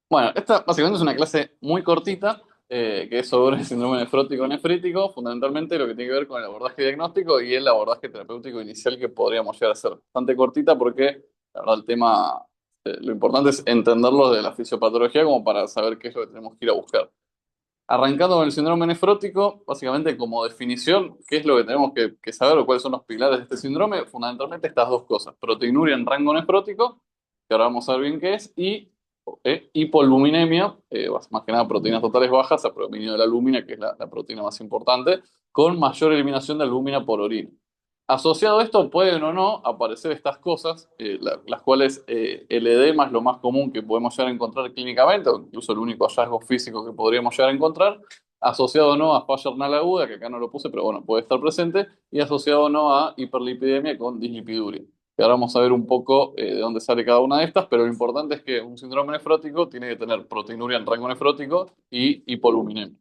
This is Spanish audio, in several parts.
Bueno, esta básicamente es una clase muy cortita, que es sobre el síndrome nefrótico-nefrítico, fundamentalmente lo que tiene que ver con el abordaje diagnóstico y el abordaje terapéutico inicial que podríamos llegar a hacer. Bastante cortita porque, la verdad, el tema, lo importante es entenderlo de la fisiopatología como para saber qué es lo que tenemos que ir a buscar. Arrancando con el síndrome nefrótico, básicamente como definición, ¿qué es lo que tenemos que saber o cuáles son los pilares de este síndrome? Fundamentalmente estas dos cosas, proteinuria en rango nefrótico, que ahora vamos a ver bien qué es, y hipoluminemia, más que nada proteínas totales bajas a predominio de la albúmina, que es la proteína más importante, con mayor eliminación de albúmina por orina. Asociado a esto pueden o no aparecer estas cosas, las cuales el edema es lo más común que podemos llegar a encontrar clínicamente, o incluso el único hallazgo físico que podríamos llegar a encontrar, asociado o no a falla renal aguda, que acá no lo puse, pero bueno, puede estar presente, y asociado o no a hiperlipidemia con dislipiduria. Que ahora vamos a ver un poco de dónde sale cada una de estas, pero lo importante es que un síndrome nefrótico tiene que tener proteinuria en rango nefrótico y hipoluminemia.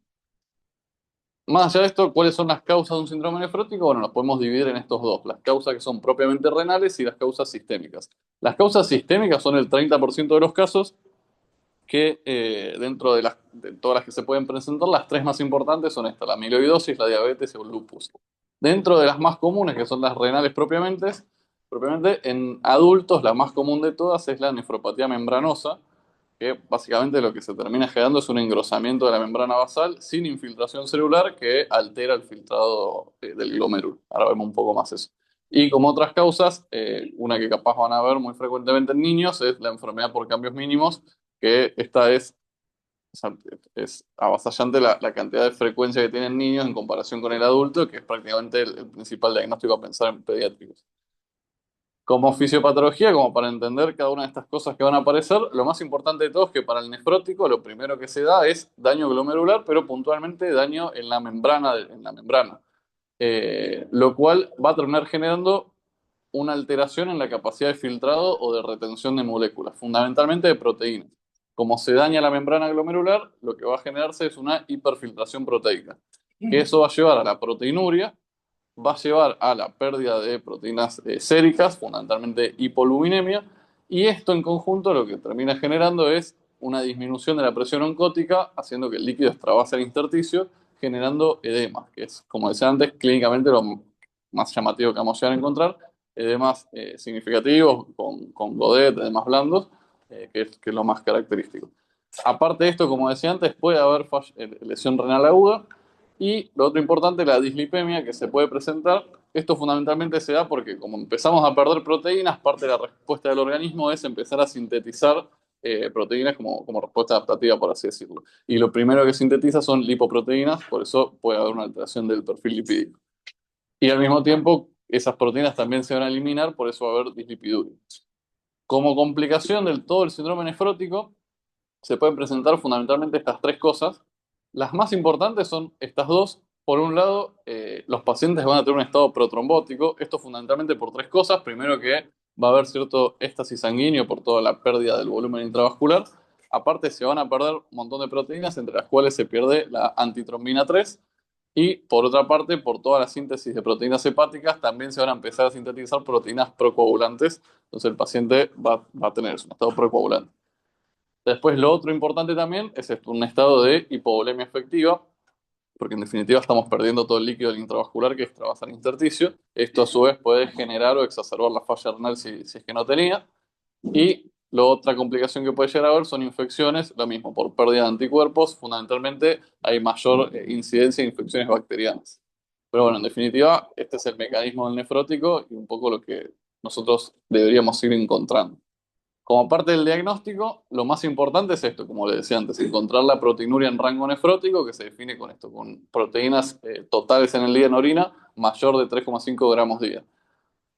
Más allá de esto, ¿cuáles son las causas de un síndrome nefrótico? Bueno, las podemos dividir en estos dos, las causas que son propiamente renales y las causas sistémicas. Las causas sistémicas son el 30% de los casos que dentro de todas las que se pueden presentar, las tres más importantes son estas, la amiloidosis, la diabetes y el lupus. Dentro de las más comunes, que son las renales propiamente en adultos la más común de todas es la nefropatía membranosa, que básicamente lo que se termina generando es un engrosamiento de la membrana basal sin infiltración celular que altera el filtrado del glomérulo. Ahora vemos un poco más eso. Y como otras causas, una que capaz van a ver muy frecuentemente en niños es la enfermedad por cambios mínimos, que esta es avasallante la cantidad de frecuencia que tienen niños en comparación con el adulto, que es prácticamente el principal diagnóstico a pensar en pediátricos. Como fisiopatología, como para entender cada una de estas cosas que van a aparecer, lo más importante de todo es que para el nefrótico lo primero que se da es daño glomerular, pero puntualmente daño en la membrana, lo cual va a terminar generando una alteración en la capacidad de filtrado o de retención de moléculas, fundamentalmente de proteínas. Como se daña la membrana glomerular, lo que va a generarse es una hiperfiltración proteica, que eso va a llevar a la proteinuria, va a llevar a la pérdida de proteínas séricas, fundamentalmente hipoluminemia, y esto en conjunto lo que termina generando es una disminución de la presión oncótica, haciendo que el líquido extravase al intersticio, generando edemas, que es, como decía antes, clínicamente lo más llamativo que vamos a llegar a encontrar, edemas significativos, con godet, edemas blandos, que es lo más característico. Aparte de esto, como decía antes, puede haber lesión renal aguda, y lo otro importante, la dislipemia que se puede presentar. Esto fundamentalmente se da porque como empezamos a perder proteínas, parte de la respuesta del organismo es empezar a sintetizar proteínas como respuesta adaptativa, por así decirlo. Y lo primero que sintetiza son lipoproteínas, por eso puede haber una alteración del perfil lipídico. Y al mismo tiempo, esas proteínas también se van a eliminar, por eso va a haber dislipiduria. Como complicación del todo el síndrome nefrótico, se pueden presentar fundamentalmente estas tres cosas. Las más importantes son estas dos. Por un lado, los pacientes van a tener un estado protrombótico. Esto fundamentalmente por tres cosas. Primero que va a haber cierto éxtasis sanguíneo por toda la pérdida del volumen intravascular. Aparte, se van a perder un montón de proteínas, entre las cuales se pierde la antitrombina 3. Y por otra parte, por toda la síntesis de proteínas hepáticas, también se van a empezar a sintetizar proteínas procoagulantes. Entonces el paciente va a tener un estado procoagulante. Después, lo otro importante también es esto, un estado de hipovolemia efectiva, porque en definitiva estamos perdiendo todo el líquido del intravascular que extravasa el intersticio. Esto a su vez puede generar o exacerbar la falla renal si es que no tenía. Y la otra complicación que puede llegar a haber son infecciones, lo mismo, por pérdida de anticuerpos, fundamentalmente hay mayor incidencia de infecciones bacterianas. Pero bueno, en definitiva, este es el mecanismo del nefrótico y un poco lo que nosotros deberíamos ir encontrando. Como parte del diagnóstico, lo más importante es esto, como le decía antes, encontrar la proteinuria en rango nefrótico, que se define con esto, con proteínas totales en el día en orina mayor de 3,5 gramos día.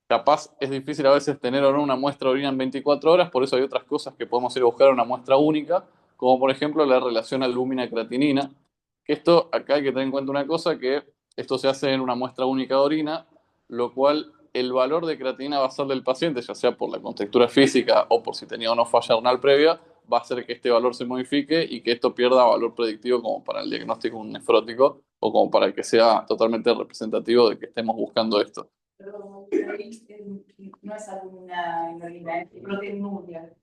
Capaz es difícil a veces tener o no una muestra de orina en 24 horas, por eso hay otras cosas que podemos ir a buscar una muestra única, como por ejemplo la relación albúmina-creatinina, que esto acá hay que tener en cuenta una cosa, que esto se hace en una muestra única de orina, lo cual el valor de creatinina basal del paciente, ya sea por la contextura física o por si tenía o no falla renal previa, va a hacer que este valor se modifique y que esto pierda valor predictivo como para el diagnóstico de un nefrótico o como para que sea totalmente representativo de que estemos buscando esto. Pero ahí no es alguna invalida, es proteinuria,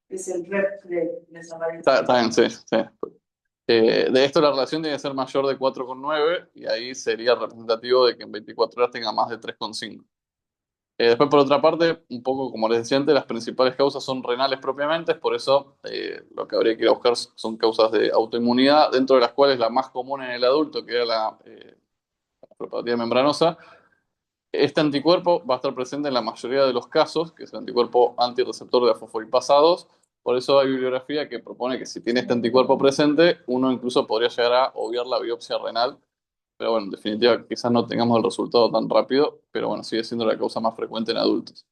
es el REP de desaparece. Está bien, sí, sí. De esto la relación tiene que ser mayor de 4,9 y ahí sería representativo de que en 24 horas tenga más de 3,5. Después, por otra parte, un poco como les decía antes, las principales causas son renales propiamente, por eso lo que habría que ir a buscar son causas de autoinmunidad, dentro de las cuales la más común en el adulto, que era la neuropatía membranosa. Este anticuerpo va a estar presente en la mayoría de los casos, que es el anticuerpo antirreceptor de fosfolipasa 2. Por eso hay bibliografía que propone que si tiene este anticuerpo presente, uno incluso podría llegar a obviar la biopsia renal. Pero bueno, en definitiva, quizás no tengamos el resultado tan rápido, pero bueno, sigue siendo la causa más frecuente en adultos.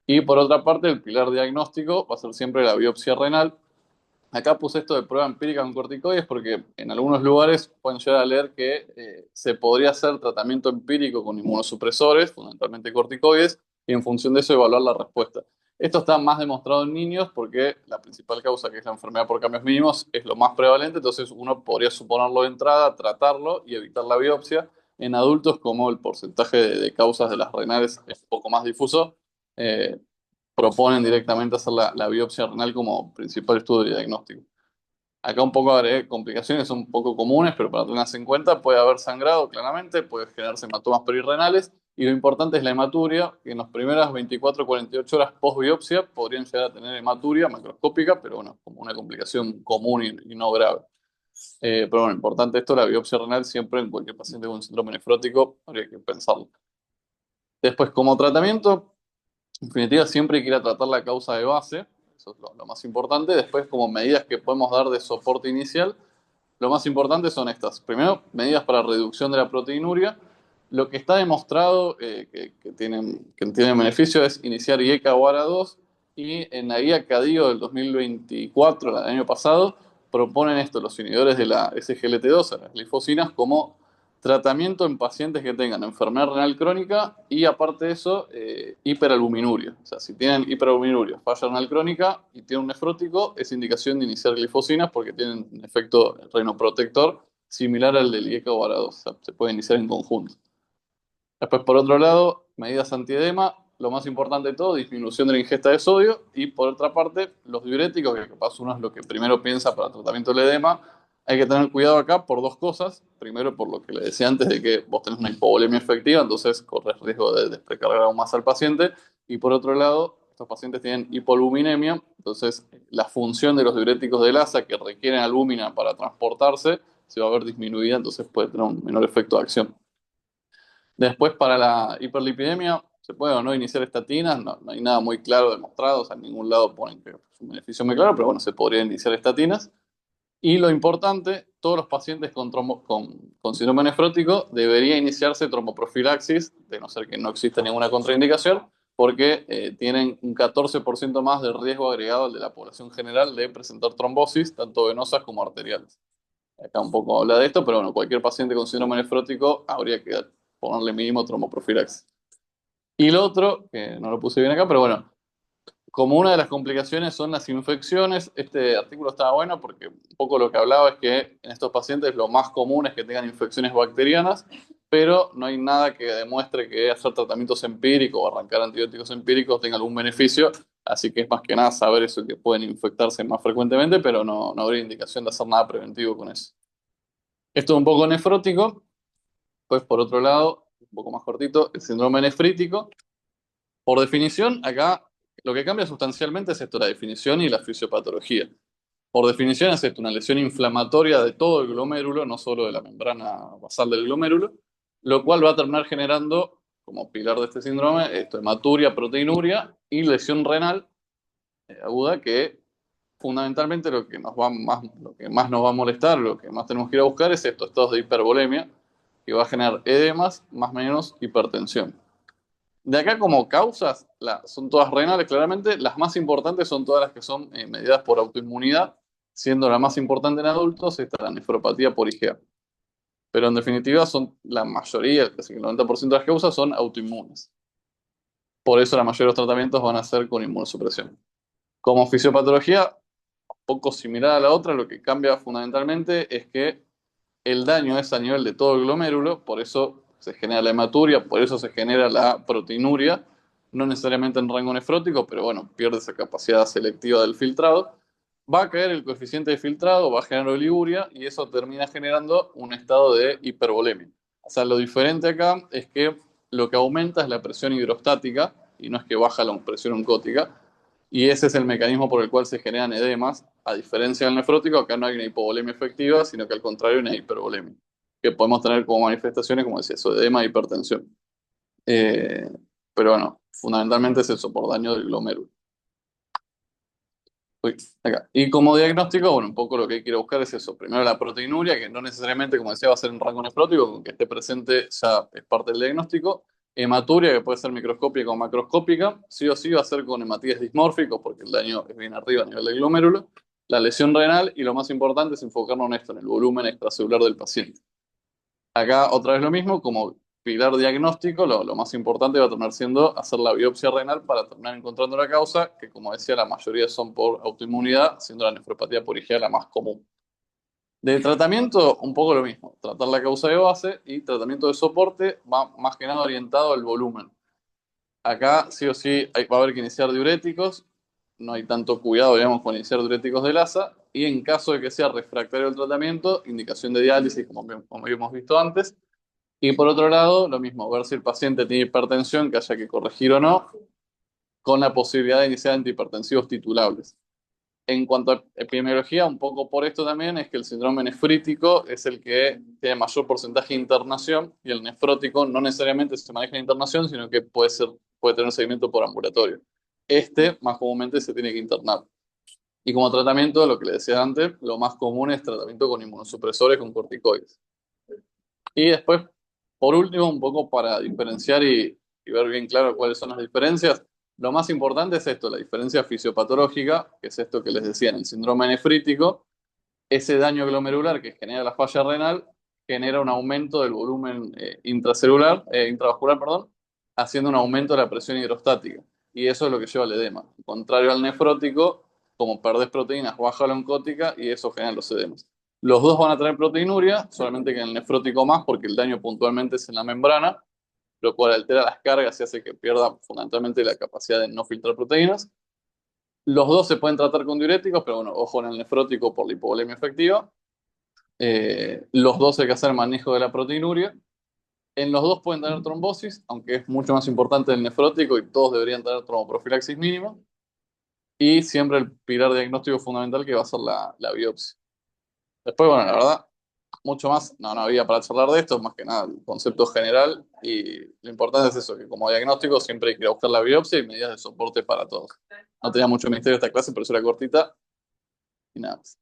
Y por otra parte, el pilar diagnóstico va a ser siempre la biopsia renal. Acá puse esto de prueba empírica con corticoides porque en algunos lugares pueden llegar a leer que se podría hacer tratamiento empírico con inmunosupresores, fundamentalmente corticoides, y en función de eso evaluar la respuesta. Esto está más demostrado en niños porque la principal causa, que es la enfermedad por cambios mínimos, es lo más prevalente, entonces uno podría suponerlo de entrada, tratarlo y evitar la biopsia. En adultos, como el porcentaje de causas de las renales es un poco más difuso, eh, proponen directamente hacer la biopsia renal como principal estudio diagnóstico. Acá un poco agregué complicaciones, son un poco comunes, pero para tenerlas en cuenta, puede haber sangrado claramente, puede generarse hematomas perirrenales, y lo importante es la hematuria, que en las primeras 24 o 48 horas post biopsia podrían llegar a tener hematuria macroscópica, pero bueno, como una complicación común y no grave. Pero bueno, importante esto, la biopsia renal siempre en cualquier paciente con síndrome nefrótico habría que pensarlo. Después, como tratamiento, en definitiva, siempre hay que ir a tratar la causa de base, eso es lo más importante. Después, como medidas que podemos dar de soporte inicial, lo más importante son estas. Primero, medidas para reducción de la proteinuria. Lo que está demostrado que tienen beneficio es iniciar IECA o ARA2, y en la guía CADIO del 2024, el año pasado, proponen esto, los inhibidores de la SGLT2, las glifosinas, como tratamiento en pacientes que tengan enfermedad renal crónica y aparte de eso, hiperalbuminuria. O sea, si tienen hiperalbuminuria, falla renal crónica y tienen un nefrótico, es indicación de iniciar glifosinas porque tienen un efecto renoprotector similar al del IECA o ARA2. O sea, se puede iniciar en conjunto. Después, por otro lado, medidas antiedema, lo más importante de todo, disminución de la ingesta de sodio. Y por otra parte, los diuréticos, que capaz uno es lo que primero piensa para tratamiento del edema. Hay que tener cuidado acá por dos cosas. Primero, por lo que le decía antes de que vos tenés una hipovolemia efectiva, entonces corres riesgo de desprecargar aún más al paciente. Y por otro lado, estos pacientes tienen hipoalbuminemia, entonces la función de los diuréticos de Lassa que requieren albúmina para transportarse se va a ver disminuida, entonces puede tener un menor efecto de acción. Después, para la hiperlipidemia, se puede o no iniciar estatinas, no hay nada muy claro demostrado, o sea, en ningún lado ponen que es un beneficio muy claro, pero bueno, se podría iniciar estatinas. Y lo importante, todos los pacientes con síndrome nefrótico debería iniciarse tromboprofilaxis, de no ser que no exista ninguna contraindicación, porque tienen un 14% más de riesgo agregado al de la población general de presentar trombosis, tanto venosas como arteriales. Acá un poco habla de esto, pero bueno, cualquier paciente con síndrome nefrótico habría que ponerle mínimo tromboprofilaxis. Y lo otro, que no lo puse bien acá, pero bueno, como una de las complicaciones son las infecciones, este artículo estaba bueno porque un poco lo que hablaba es que en estos pacientes lo más común es que tengan infecciones bacterianas, pero no hay nada que demuestre que hacer tratamientos empíricos o arrancar antibióticos empíricos tenga algún beneficio, así que es más que nada saber eso, que pueden infectarse más frecuentemente, pero no habría indicación de hacer nada preventivo con eso. Esto es un poco nefrótico. Pues por otro lado, un poco más cortito, el síndrome nefrítico. Por definición, acá lo que cambia sustancialmente es esto, la definición y la fisiopatología. Por definición es esto, una lesión inflamatoria de todo el glomérulo, no solo de la membrana basal del glomérulo, lo cual va a terminar generando, como pilar de este síndrome, esto, hematuria, proteinuria y lesión renal aguda, que fundamentalmente lo que más nos va a molestar, lo que más tenemos que ir a buscar es estos estados de hipervolemia, que va a generar edemas, más o menos hipertensión. De acá como causas, son todas renales claramente, las más importantes son todas las que son mediadas por autoinmunidad, siendo la más importante en adultos esta la nefropatía por IgA. Pero en definitiva son la mayoría, casi el 90% de las causas son autoinmunes. Por eso la mayoría de los tratamientos van a ser con inmunosupresión. Como fisiopatología, poco similar a la otra, lo que cambia fundamentalmente es que el daño es a nivel de todo el glomérulo, por eso se genera la hematuria, por eso se genera la proteinuria, no necesariamente en rango nefrótico, pero bueno, pierde esa capacidad selectiva del filtrado. Va a caer el coeficiente de filtrado, va a generar oliguria y eso termina generando un estado de hipervolemia. O sea, lo diferente acá es que lo que aumenta es la presión hidrostática y no es que baja la presión oncótica. Y ese es el mecanismo por el cual se generan edemas. A diferencia del nefrótico, acá no hay una hipovolemia efectiva, sino que al contrario, una hipervolemia. Que podemos tener como manifestaciones, como decía, eso, edema e hipertensión. Eh, pero bueno, fundamentalmente es eso, por daño del glomérulo. Uy, acá. Y como diagnóstico, bueno, un poco lo que quiero buscar es eso. Primero la proteinuria, que no necesariamente, como decía, va a ser un rango nefrótico, con que esté presente ya es parte del diagnóstico. Hematuria, que puede ser microscópica o macroscópica, sí o sí va a ser con hematíes dismórficos, porque el daño es bien arriba a nivel del glomérulo. La lesión renal, y lo más importante es enfocarnos en esto, en el volumen extracelular del paciente. Acá otra vez lo mismo, como pilar diagnóstico, lo más importante va a terminar siendo hacer la biopsia renal para terminar encontrando la causa, que como decía, la mayoría son por autoinmunidad, siendo la nefropatía por IgA la más común. De tratamiento, un poco lo mismo, tratar la causa de base y tratamiento de soporte va más que nada orientado al volumen. Acá sí o sí va a haber que iniciar diuréticos, no hay tanto cuidado, digamos, con iniciar diuréticos de LASA, y en caso de que sea refractario el tratamiento, indicación de diálisis, como habíamos visto antes. Y por otro lado, lo mismo, ver si el paciente tiene hipertensión que haya que corregir o no, con la posibilidad de iniciar antihipertensivos titulables. En cuanto a epidemiología, un poco por esto también es que el síndrome nefrítico es el que tiene mayor porcentaje de internación y el nefrótico no necesariamente se maneja en internación, sino que puede tener un seguimiento por ambulatorio. Este más comúnmente se tiene que internar. Y como tratamiento, lo que le decía antes, lo más común es tratamiento con inmunosupresores con corticoides. Y después, por último, un poco para diferenciar y ver bien claro cuáles son las diferencias, lo más importante es esto, la diferencia fisiopatológica, que es esto que les decía en el síndrome nefrítico, ese daño glomerular que genera la falla renal genera un aumento del volumen intravascular, perdón, haciendo un aumento de la presión hidrostática. Y eso es lo que lleva al edema. Contrario al nefrótico, como perdés proteínas, baja la oncótica y eso genera los edemas. Los dos van a tener proteinuria, solamente que en el nefrótico más, porque el daño puntualmente es en la membrana, lo cual altera las cargas y hace que pierda fundamentalmente la capacidad de no filtrar proteínas. Los dos se pueden tratar con diuréticos, pero bueno, ojo en el nefrótico por la hipovolemia efectiva. Los dos hay que hacer manejo de la proteinuria. En los dos pueden tener trombosis, aunque es mucho más importante el nefrótico y todos deberían tener tromboprofilaxis mínima. Y siempre el pilar diagnóstico fundamental que va a ser la biopsia. Después, bueno, la verdad, mucho más, no había para charlar de esto, más que nada el concepto general. Y lo importante es eso, que como diagnóstico siempre hay que ir a buscar la biopsia y medidas de soporte para todos. No tenía mucho misterio esta clase, pero eso era cortita y nada más.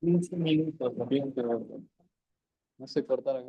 15 minutos, no sé cortar acá.